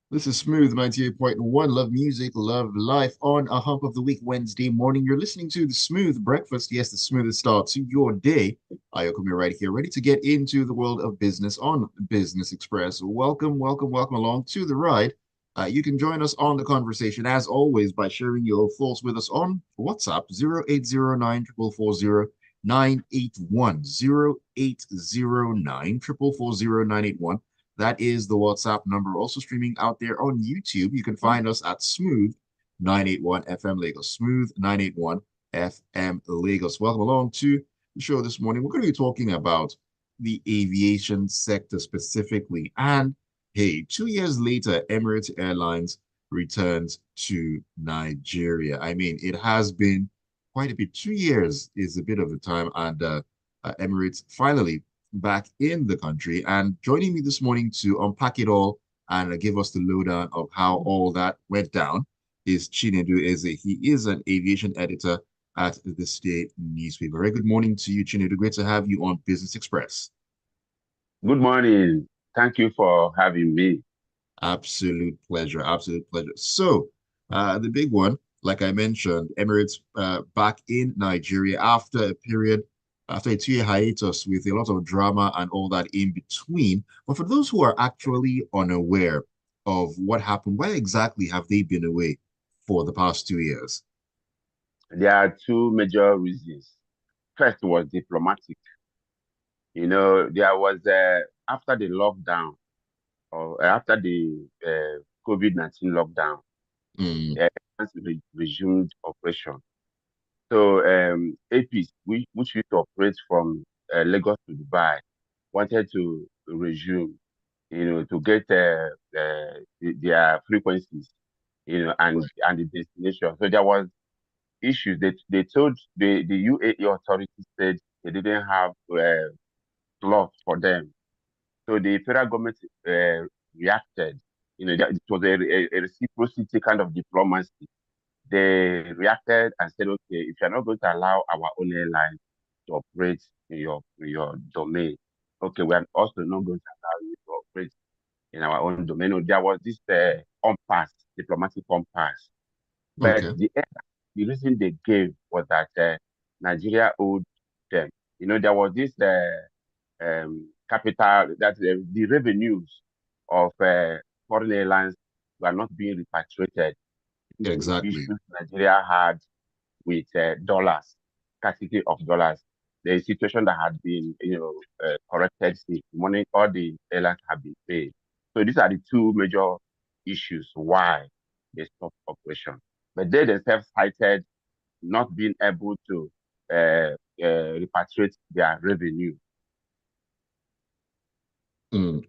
This is Smooth 98.1. Love music, love life on a hump of the week, Wednesday morning. You're listening to the Smooth Breakfast. Yes, the smoothest start to your day. Ayokunmi right here, ready to get into the world of business on Business Express. Welcome, welcome, welcome along to the ride. You can join us on the conversation, as always, by sharing your thoughts with us on WhatsApp 0809 440 981 That is the WhatsApp number. Also streaming out there on YouTube. You can find us at Smooth 981 FM Lagos. Smooth 981 FM Lagos. Welcome along to the show this morning. We're going to be talking about the aviation sector specifically. And hey, 2 years later, Emirates Airlines returns to Nigeria. I mean, it has been quite a bit. 2 years is a bit of a time, and Emirates finally back in the country. And joining me this morning to unpack it all and give us the lowdown of how all that went down is Chinedu Eze. He is an aviation editor at the Thisday newspaper. Very good morning to you, Chinedu. Great to have you on Business Express. Good morning. Thank you for having me. Absolute pleasure. Absolute pleasure. So, the big one, like I mentioned, Emirates back in Nigeria after a 2 year hiatus with a lot of drama and all that in between. But for those who are actually unaware of what happened, where exactly have they been away for the past 2 years? There are two major reasons. First was diplomatic. There was after the lockdown or after the COVID-19 lockdown, Mm, resumed operation. So APs, which used to operate from Lagos to Dubai, wanted to resume, to get their frequencies, and the destination. So there was issues. They told the UAE authorities said they didn't have slots for them. So the federal government reacted. It was a reciprocity kind of diplomacy. They reacted and said, okay, if you're not going to allow our own airline to operate in your domain, okay, we are also not going to allow you to operate in our own domain. No, there was this impasse, diplomatic impasse. But okay. the reason they gave was that Nigeria owed them. There was this capital that the revenues of foreign airlines were not being repatriated due to Exactly. issues Nigeria had with dollars, scarcity of dollars. The situation that had been, corrected since the money all the airlines have been paid. So these are the two major issues why they stopped operation. But they themselves cited not being able to repatriate their revenue.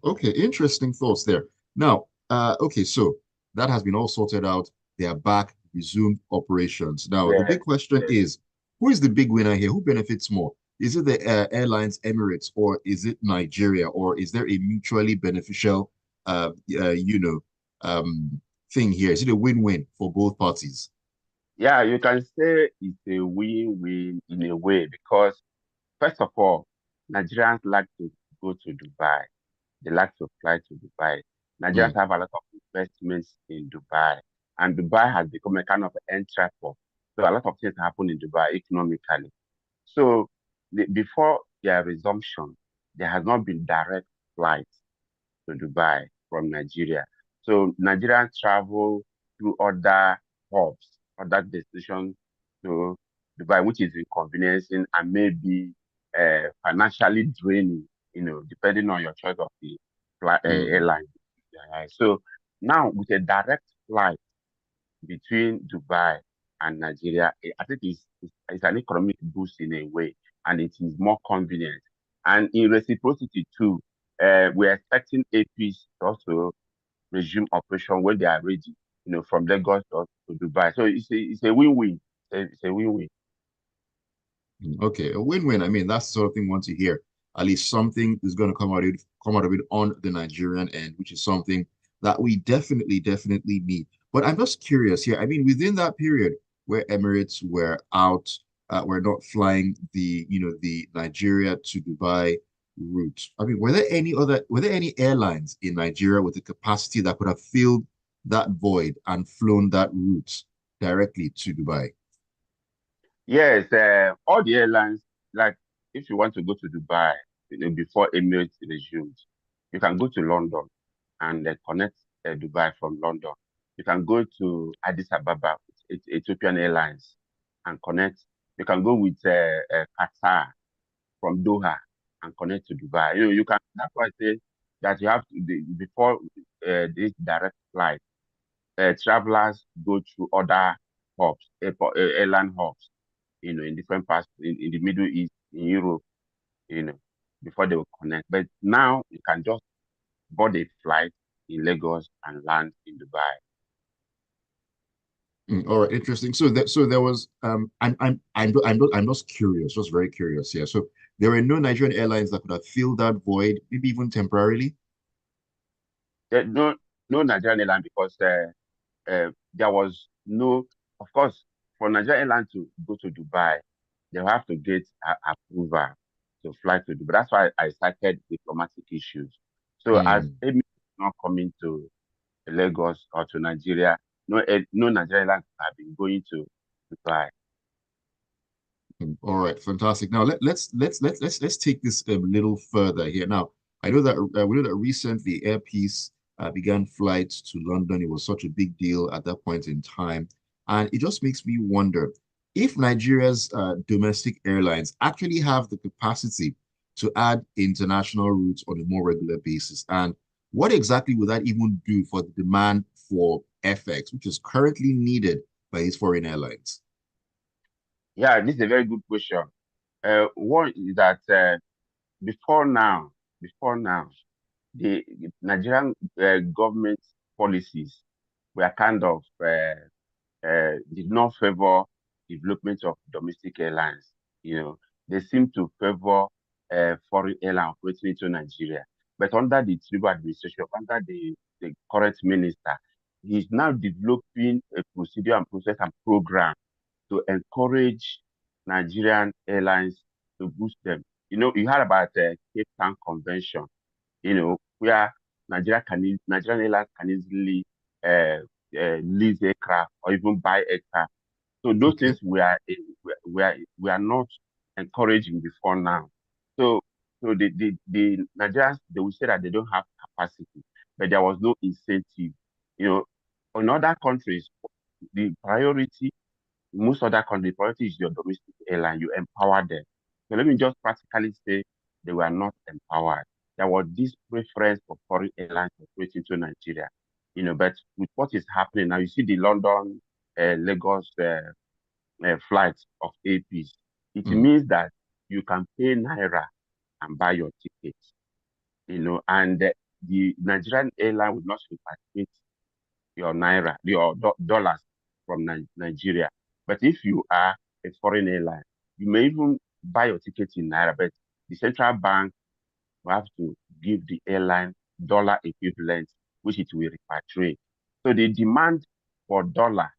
Okay, interesting thoughts there. Now, okay, so that has been all sorted out. They are back, resumed operations. Now, the big Yes, question is, who is the big winner here? Who benefits more? Is it the airlines Emirates, or is it Nigeria, or is there a mutually beneficial, you know, thing here? Is it a win-win for both parties? yeah, you can say it's a win-win in a way because first of all, Nigerians like to go to Dubai. They like to fly to Dubai. Nigerians Mm, have a lot of investments in Dubai, and Dubai has become a kind of entry point. So a lot of things happen in Dubai economically. So before their resumption, there has not been direct flights to Dubai from Nigeria. So Nigerians travel through other hubs, other destinations to Dubai, which is inconveniencing and maybe financially draining, depending on your choice of the mm, airline. Yeah. So now with a direct flight between Dubai and Nigeria, I think it's an economic boost in a way, and it is more convenient. And in reciprocity too, we're expecting APs to also resume operation when they are ready, from Lagos to Dubai. So it's a win-win. It's a win-win. okay, a win-win. I mean, that's the sort of thing we want to hear. At least something is going to come out of it on the Nigerian end, which is something that we definitely, definitely need. But I'm just curious here. I mean, within that period where Emirates were out, were not flying the Nigeria to Dubai. route. I mean, were there any airlines in Nigeria with the capacity that could have filled that void and flown that route directly to Dubai? Yes, all the airlines, like if you want to go to Dubai, before Emirates resumes, you can go to London and connect Dubai from London. You can go to Addis Ababa with Ethiopian Airlines and connect. You can go with Qatar from Doha and connect to Dubai. You can. That's why I say that you have to before this direct flight. Travelers go through other hubs, airline hubs, in different parts in the Middle East, in Europe, you know, before they will connect. But now you can just board a flight in Lagos and land in Dubai. All right, interesting. So there was I'm just curious, just very curious here. So there were no Nigerian airlines that could have filled that void, maybe even temporarily. No Nigerian airline because there was no, of course, for Nigerian airline to go to Dubai, they have to get approval to fly to Dubai. That's why I cited diplomatic issues. So as Mm. Emirates is not coming to Lagos or to Nigeria, no Nigerian airlines have been going to Dubai. All right, fantastic. Now let's take this a little further here. Now I know that we know that recently Air Peace began flights to London. It was such a big deal at that point in time, and it just makes me wonder if Nigeria's domestic airlines actually have the capacity to add international routes on a more regular basis, and what exactly would that even do for the demand for FX, which is currently needed by these foreign airlines? Yeah, this is a very good question. One is that before now, before now, the Nigerian government policies were kind of did not favor development of domestic airlines. They seem to favor foreign airline operating into Nigeria. But under the Tinubu administration, under the current minister, he's now developing a procedure and process and program to encourage Nigerian airlines to boost them. You heard about the Cape Town Convention, where Nigerian airlines can easily lease aircraft or even buy aircraft. So those Okay. things we are not encouraging before now. So the Nigerians, they will say that they don't have capacity, but there was no incentive. You know, in other countries, the priority most other countries, the priority is your domestic airline. You empower them. So let me just practically say they were not empowered. There was this preference for foreign airlines operating to Nigeria. But with what is happening now, you see the London, Lagos flights of APs. It Mm. means that you can pay naira and buy your tickets. And the Nigerian airline will not repatriate your naira, your dollars from Nigeria. But if you are a foreign airline, you may even buy your ticket in naira, but the central bank will have to give the airline dollar equivalent, which it will repatriate. So the demand for dollar,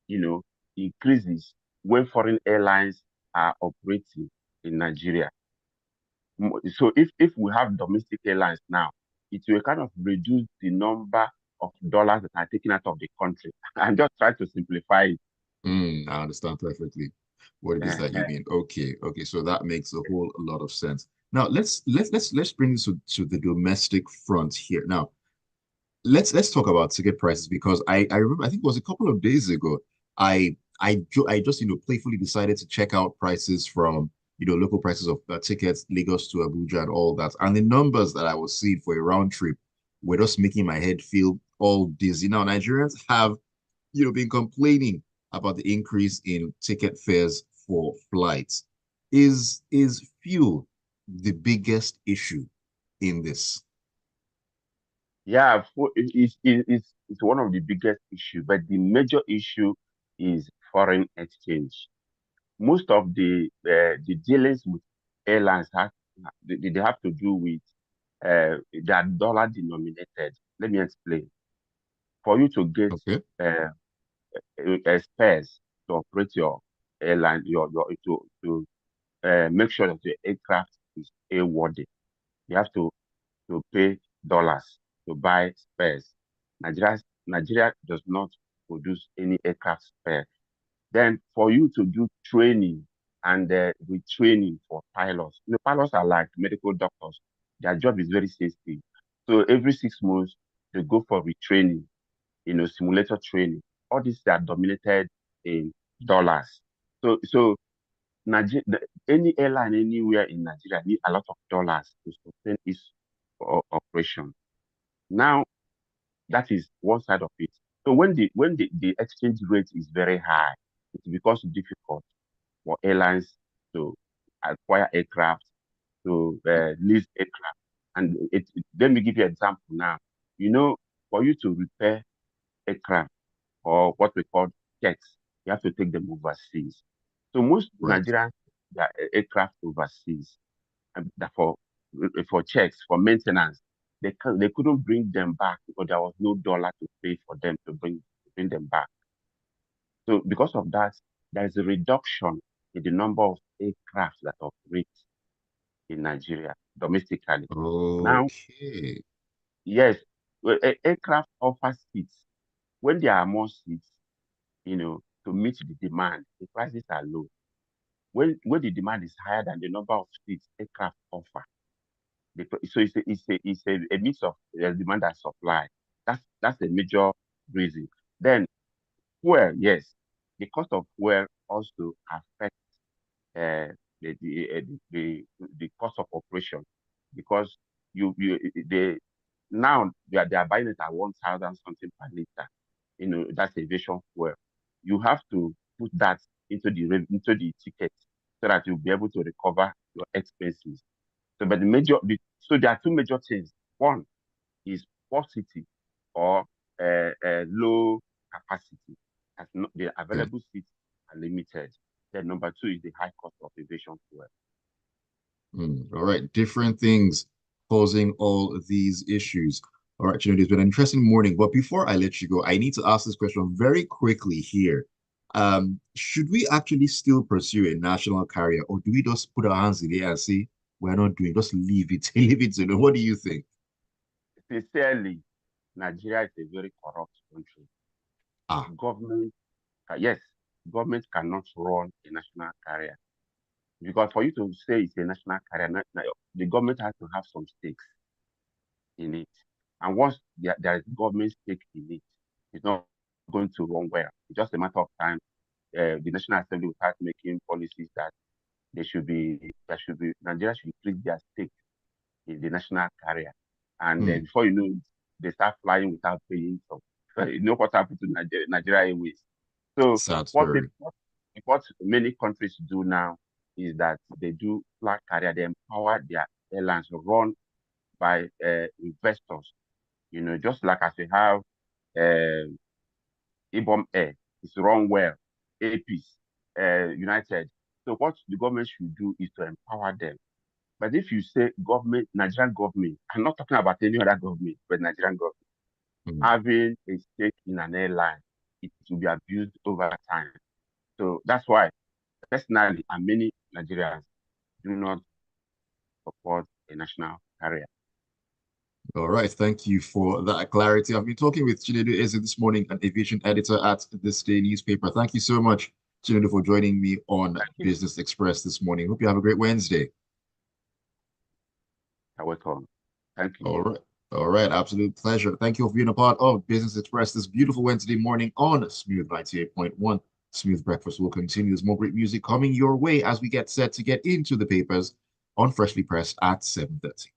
you know, increases when foreign airlines are operating in Nigeria. So if we have domestic airlines now, it will kind of reduce the number of dollars that are taken out of the country. I'm just trying to simplify it. I understand perfectly what it is that you mean. Okay, okay, so that makes a whole lot of sense. Now let's bring this to the domestic front here. Now let's talk about ticket prices because I remember I think it was a couple of days ago I just playfully decided to check out prices from local prices of tickets Lagos to Abuja and all that, and the numbers that I was seeing for a round trip were just making my head feel all dizzy. Now Nigerians have been complaining about the increase in ticket fares for flights. Is fuel the biggest issue in this? Yeah, it's one of the biggest issues, but the major issue is foreign exchange. Most of the dealings with airlines they have to do with they are dollar denominated. Let me explain. For you to get Okay. uh, spares to operate your airline, your to make sure that your aircraft is airworthy. You have to pay dollars to buy spares. Nigeria does not produce any aircraft spare. Then for you to do training and retraining for pilots, pilots are like medical doctors. Their job is very sensitive. So every 6 months, they go for retraining, simulator training. All these are dominated in dollars. So any airline anywhere in Nigeria need a lot of dollars to sustain its operation. Now, that is one side of it. So when the exchange rate is very high, it becomes difficult for airlines to acquire aircraft, to lease aircraft. And let me give you an example now. For you to repair aircraft or what we call checks, you have to take them overseas. So most Right. Nigerians, their aircraft overseas, and that for checks, for maintenance, they couldn't bring them back because there was no dollar to pay for them to bring them back. So because of that, there is a reduction in the number of aircraft that operate in Nigeria domestically. Now, Okay. yes, aircraft offer seats. When there are more seats, to meet the demand, the prices are low. When the demand is higher than the number of seats aircraft offer, so it's a mix of demand and supply. That's a major reason. Then fuel, yes, the cost of fuel also affects uh, the cost of operation because they now they are buying it at 1,000 something per liter. That's aviation fuel. You have to put that into the ticket so that you'll be able to recover your expenses. So there are two major things. One is paucity or low capacity. As no, the Okay. available seats are limited. Then number two is the high cost of aviation fuel. All right. Different things causing all these issues. All right, Chinedu, it's been an interesting morning. But before I let you go, I need to ask this question very quickly here. Should we actually still pursue a national carrier, or do we just put our hands in the air and say, we're not doing, just leave it, leave it alone? What do you think? Sincerely, Nigeria is a very corrupt country. Ah, Government, yes, government cannot run a national carrier because for you to say it's a national carrier, the government has to have some stakes in it. And once there is government stake in it, it's not going to run well. It's just a matter of time. The National Assembly will start making policies that Nigeria should increase their stake in the national carrier. And hmm, before you know it, they start flying without paying. So, you know what happened to Nigeria Airways. So sad what, story. what many countries do now is that they do flag carrier, they empower their airlines run by investors. Just like as we have uh, Ibom Air, it's run well, APs, United. So what the government should do is to empower them. But if you say government, Nigerian government, I'm not talking about any other government, but Nigerian government, Hmm. having a stake in an airline, it will be abused over time. So that's why, personally, and many Nigerians do not support a national carrier. All right, thank you for that clarity. I've been talking with Chinedu Eze this morning, an aviation editor at Thisday newspaper. Thank you so much, Chinedu, for joining me on Thank you. Business Express this morning. Hope you have a great Wednesday. You're welcome. Thank you. All right. All right. Absolute pleasure. Thank you for being a part of Business Express this beautiful Wednesday morning on Smooth 98.1. Smooth Breakfast will continue. There's more great music coming your way as we get set to get into the papers on Freshly Pressed at 7:30.